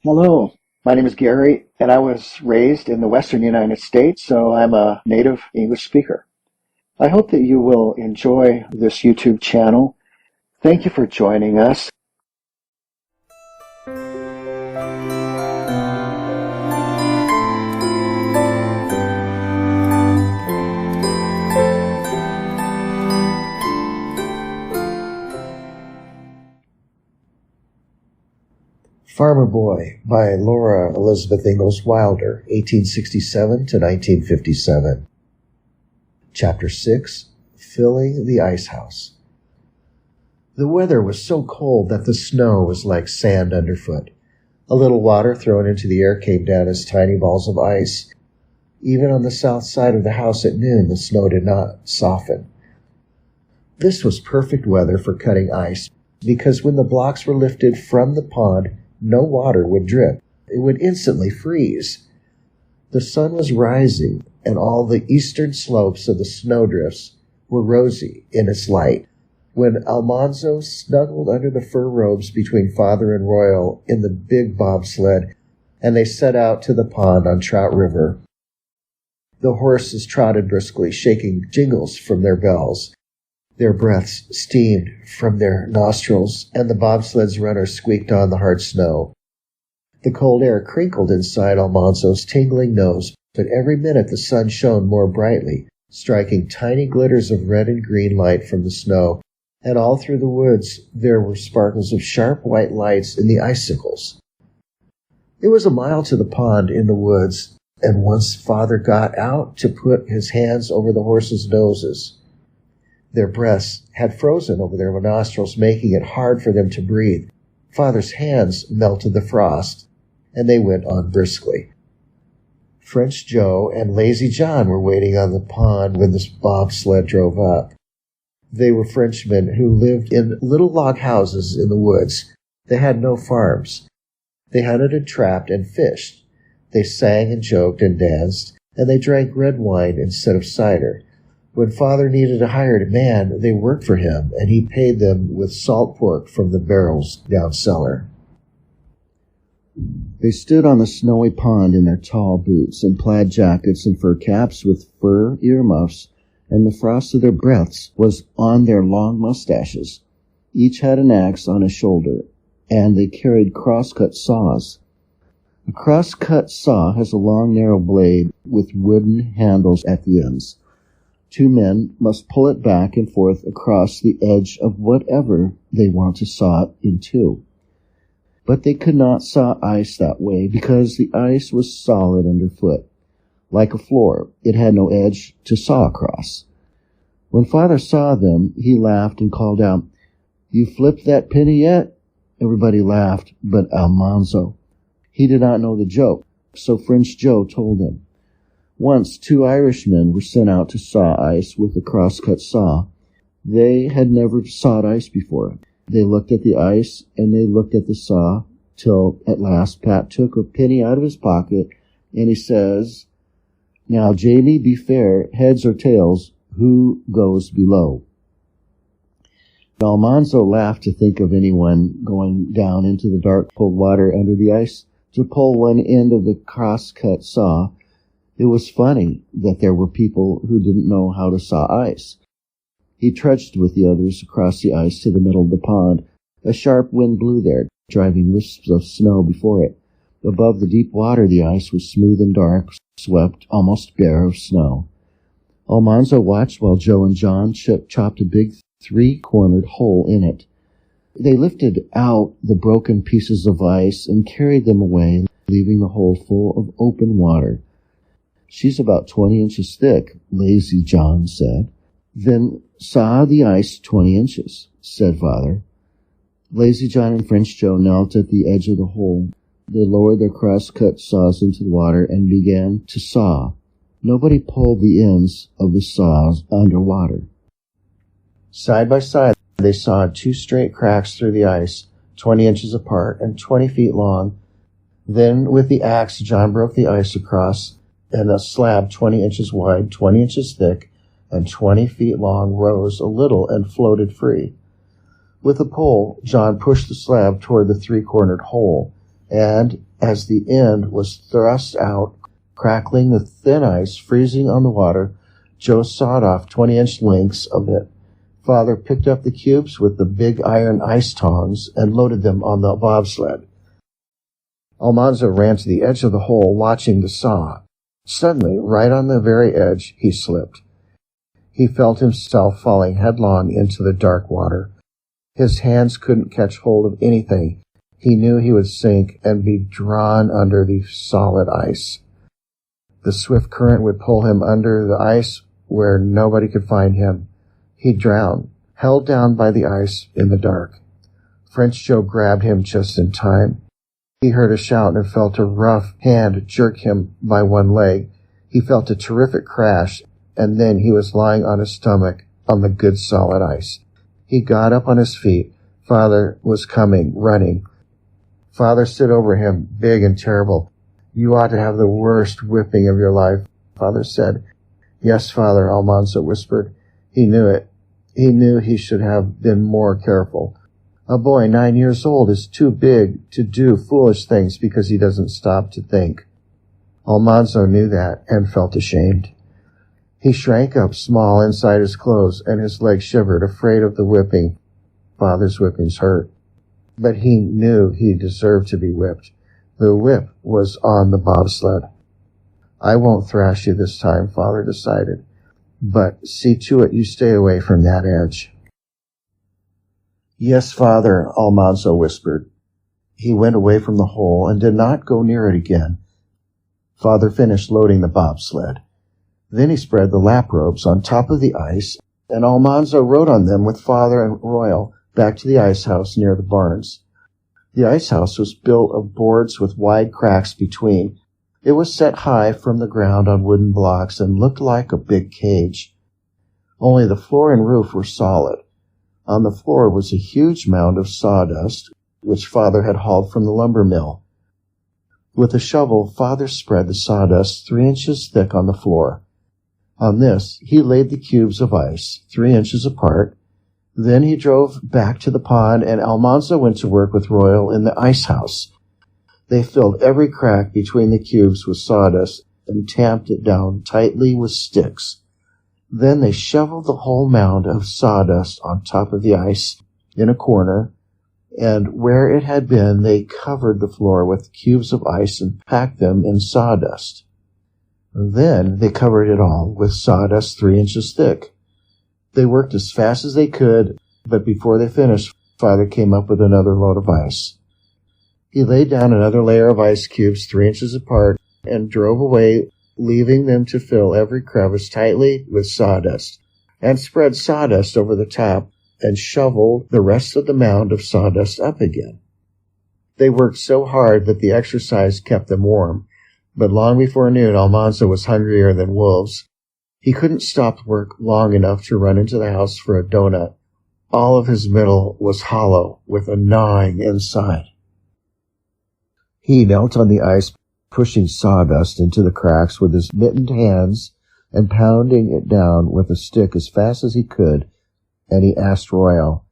Hello, my name is Gary, and I was raised in the western United States, so I'm a native English speaker. I hope that you will enjoy this YouTube channel. Thank you for joining us. Farmer Boy by Laura Elizabeth Ingalls Wilder, 1867 to 1957. Chapter 6, Filling the Ice House. The weather was so cold that the snow was like sand underfoot. A little water thrown into the air came down as tiny balls of ice. Even on the south side of the house at noon, the snow did not soften. This was perfect weather for cutting ice, because when the blocks were lifted from the pond, no water would drip. It would instantly freeze. The sun was rising, and all the eastern slopes of the snowdrifts were rosy in its light. When Almanzo snuggled under the fur robes between Father and Royal in the big bobsled, and they set out to the pond on Trout River, the horses trotted briskly, shaking jingles from their bells. Their breaths steamed from their nostrils, and the bobsled's runners squeaked on the hard snow. The cold air crinkled inside Almanzo's tingling nose, but every minute the sun shone more brightly, striking tiny glitters of red and green light from the snow, and all through the woods there were sparkles of sharp white lights in the icicles. It was a mile to the pond in the woods, and once Father got out to put his hands over the horses' noses, their breaths had frozen over their nostrils, making it hard for them to breathe. Father's hands melted the frost, and they went on briskly. French Joe and Lazy John were waiting on the pond when the bobsled drove up. They were Frenchmen who lived in little log houses in the woods. They had no farms. They hunted and trapped and fished. They sang and joked and danced, and they drank red wine instead of cider. When Father needed a hired man, they worked for him, and he paid them with salt pork from the barrels down cellar. They stood on the snowy pond in their tall boots and plaid jackets and fur caps with fur earmuffs, and the frost of their breaths was on their long mustaches. Each had an axe on his shoulder, and they carried cross-cut saws. A cross-cut saw has a long, narrow blade with wooden handles at the ends. Two men must pull it back and forth across the edge of whatever they want to saw it in two. But they could not saw ice that way because the ice was solid underfoot. Like a floor, it had no edge to saw across. When Father saw them, he laughed and called out, "You flipped that penny yet?" Everybody laughed, but Almanzo. He did not know the joke, so French Joe told him. Once 2 Irishmen were sent out to saw ice with a cross-cut saw. They had never sawed ice before. They looked at the ice, and they looked at the saw, till at last Pat took a penny out of his pocket, and he says, "Now, Jamie, be fair, heads or tails, who goes below?" Almanzo laughed to think of anyone going down into the dark, cold water under the ice to pull one end of the cross-cut saw. It was funny that there were people who didn't know how to saw ice. He trudged with the others across the ice to the middle of the pond. A sharp wind blew there, driving wisps of snow before it. Above the deep water, the ice was smooth and dark, swept almost bare of snow. Almanzo watched while Joe and John chopped a big 3-cornered hole in it. They lifted out the broken pieces of ice and carried them away, leaving the hole full of open water. "She's about 20 inches thick," Lazy John said. "Then saw the ice 20 inches, said Father. Lazy John and French Joe knelt at the edge of the hole. They lowered their cross-cut saws into the water and began to saw. Nobody pulled the ends of the saws underwater. Side by side, they sawed 2 straight cracks through the ice, 20 inches apart and 20 feet long. Then, with the axe, John broke the ice across, and a slab 20 inches wide, 20 inches thick, and 20 feet long rose a little and floated free. With a pole, John pushed the slab toward the 3-cornered hole. and as the end was thrust out, crackling the thin ice, freezing on the water, Joe sawed off 20-inch lengths of it. Father picked up the cubes with the big iron ice tongs and loaded them on the bobsled. Almanzo ran to the edge of the hole, watching the saw. Suddenly, right on the very edge, he slipped. He felt himself falling headlong into the dark water. His hands couldn't catch hold of anything. He knew he would sink and be drawn under the solid ice. The swift current would pull him under the ice where nobody could find him. He'd drown, held down by the ice in the dark. French Joe grabbed him just in time. He heard a shout and felt a rough hand jerk him by one leg. He felt a terrific crash, and then he was lying on his stomach on the good solid ice. He got up on his feet. Father was coming, running. Father stood over him, big and terrible. "You ought to have the worst whipping of your life," Father said. "Yes, Father," Almanzo whispered. He knew it. He knew he should have been more careful. A boy 9 years old is too big to do foolish things because he doesn't stop to think. Almanzo knew that and felt ashamed. He shrank up small inside his clothes, and his legs shivered, afraid of the whipping. Father's whippings hurt. But he knew he deserved to be whipped. The whip was on the bobsled. "I won't thrash you this time," Father decided. "But see to it you stay away from that edge." "Yes, Father," Almanzo whispered. He went away from the hole and did not go near it again. Father finished loading the bobsled. Then he spread the lap ropes on top of the ice, and Almanzo rode on them with Father and Royal back to the ice house near the barns. The ice house was built of boards with wide cracks between. It was set high from the ground on wooden blocks and looked like a big cage. Only the floor and roof were solid. On the floor was a huge mound of sawdust, which Father had hauled from the lumber mill. With a shovel, Father spread the sawdust 3 inches thick on the floor. On this, he laid the cubes of ice 3 inches apart. Then he drove back to the pond, and Almanzo went to work with Royal in the ice house. They filled every crack between the cubes with sawdust and tamped it down tightly with sticks. Then they shoveled the whole mound of sawdust on top of the ice in a corner, and where it had been they covered the floor with cubes of ice and packed them in sawdust. Then they covered it all with sawdust 3 inches thick. They worked as fast as they could, but before they finished, Father came up with another load of ice. He laid down another layer of ice cubes 3 inches apart and drove away, leaving them to fill every crevice tightly with sawdust, and spread sawdust over the top and shoveled the rest of the mound of sawdust up again. They worked so hard that the exercise kept them warm, but long before noon Almanzo was hungrier than wolves. He couldn't stop work long enough to run into the house for a donut. All of his middle was hollow, with a gnawing inside. He knelt on the ice, pushing sawdust into the cracks with his mittened hands and pounding it down with a stick as fast as he could, and he asked Royal,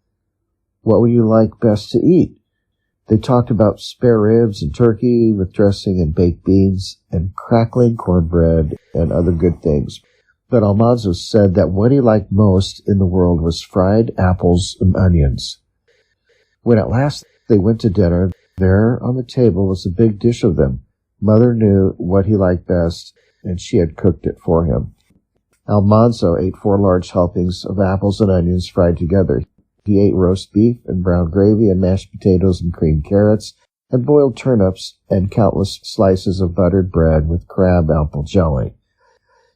"What would you like best to eat?" They talked about spare ribs and turkey with dressing and baked beans and crackling cornbread and other good things. But Almanzo said that what he liked most in the world was fried apples and onions. When at last they went to dinner, there on the table was a big dish of them. Mother knew what he liked best, and she had cooked it for him. Almanzo ate 4 large helpings of apples and onions fried together. He ate roast beef and brown gravy and mashed potatoes and creamed carrots and boiled turnips and countless slices of buttered bread with crab apple jelly.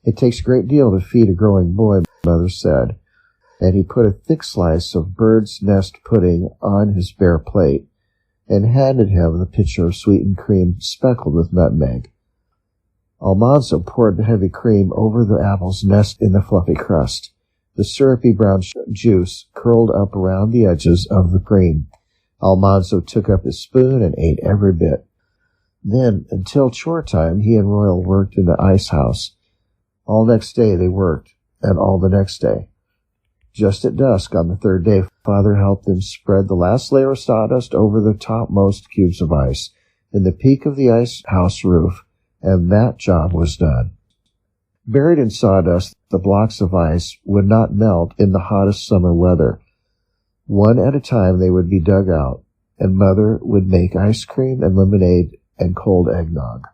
"It takes a great deal to feed a growing boy," Mother said, and he put a thick slice of bird's nest pudding on his bare plate and handed him the pitcher of sweetened cream speckled with nutmeg. Almanzo poured the heavy cream over the apple's nest in the fluffy crust. The syrupy brown juice curled up around the edges of the cream. Almanzo took up his spoon and ate every bit. Then, until chore time, he and Royal worked in the ice house. All next day they worked, and all the next day. Just at dusk on the 3rd day, Father helped them spread the last layer of sawdust over the topmost cubes of ice. in the peak of the ice house roof, and that job was done. Buried in sawdust, the blocks of ice would not melt in the hottest summer weather. One at a time they would be dug out, and Mother would make ice cream and lemonade and cold eggnog.